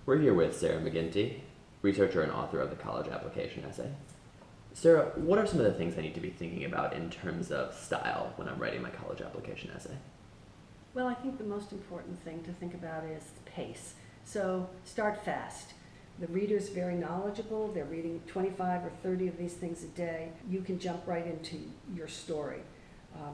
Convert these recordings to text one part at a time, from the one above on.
We're here with Sarah McGinty, researcher and author of the college application essay. Sarah, what are some of the things I need to be thinking about in terms of style when I'm writing my college application essay? Well, I think the most important thing to think about is pace. So start fast. The reader's very knowledgeable. They're reading 25 or 30 of these things a day. You can jump right into your story.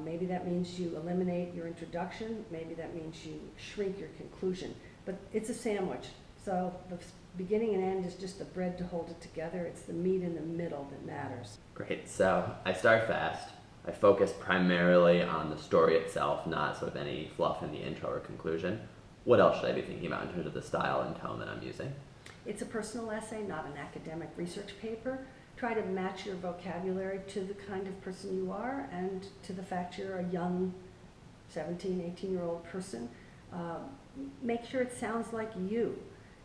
Maybe that means you eliminate your introduction. Maybe that means you shrink your conclusion. But it's a sandwich. So the beginning and end is just the bread to hold it together. It's the meat in the middle that matters. Great. So I start fast. I focus primarily on the story itself, not sort of any fluff in the intro or conclusion. What else should I be thinking about in terms of the style and tone that I'm using? It's a personal essay, not an academic research paper. Try to match your vocabulary to the kind of person you are and to the fact you're a young 17, 18-year-old person. Make sure it sounds like you.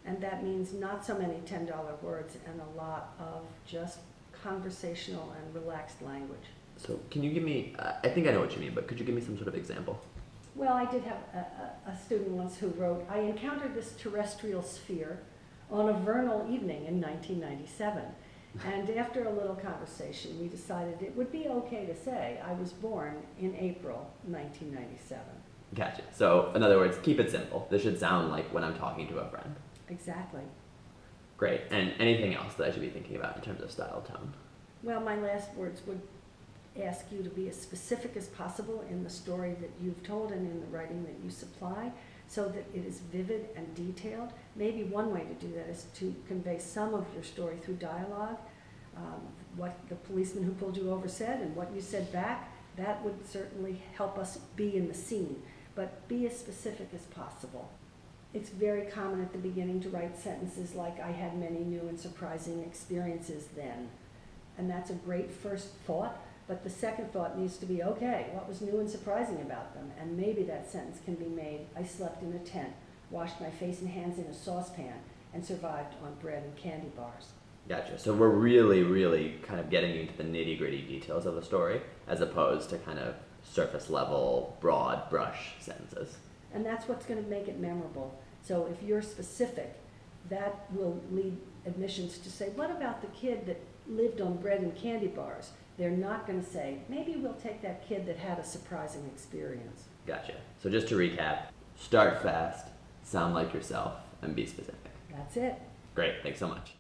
And that means not so many $10 words and a lot of just conversational and relaxed language. So can you give me, I think I know what you mean, but could you give me some sort of example? Well, I did have a student once who wrote, I encountered this terrestrial sphere on a vernal evening in 1997. And after a little conversation, we decided it would be okay to say I was born in April 1997. Gotcha. So in other words, keep it simple. This should sound like when I'm talking to a friend. Exactly. Great. And anything else that I should be thinking about in terms of style tone? Well, my last words would ask you to be as specific as possible in the story that you've told and in the writing that you supply so that it is vivid and detailed. Maybe one way to do that is to convey some of your story through dialogue, what the policeman who pulled you over said and what you said back. That would certainly help us be in the scene, but be as specific as possible. It's very common at the beginning to write sentences like, I had many new and surprising experiences then. And that's a great first thought, but the second thought needs to be, okay, what was new and surprising about them? And maybe that sentence can be made, I slept in a tent, washed my face and hands in a saucepan, and survived on bread and candy bars. Gotcha. So we're really kind of getting into the nitty-gritty details of the story as opposed to kind of surface level, broad brush sentences. And that's what's going to make it memorable. So if you're specific, that will lead admissions to say, what about the kid that lived on bread and candy bars? They're not going to say, maybe we'll take that kid that had a surprising experience. Gotcha. So just to recap, start fast, sound like yourself, and be specific. That's it. Great. Thanks so much.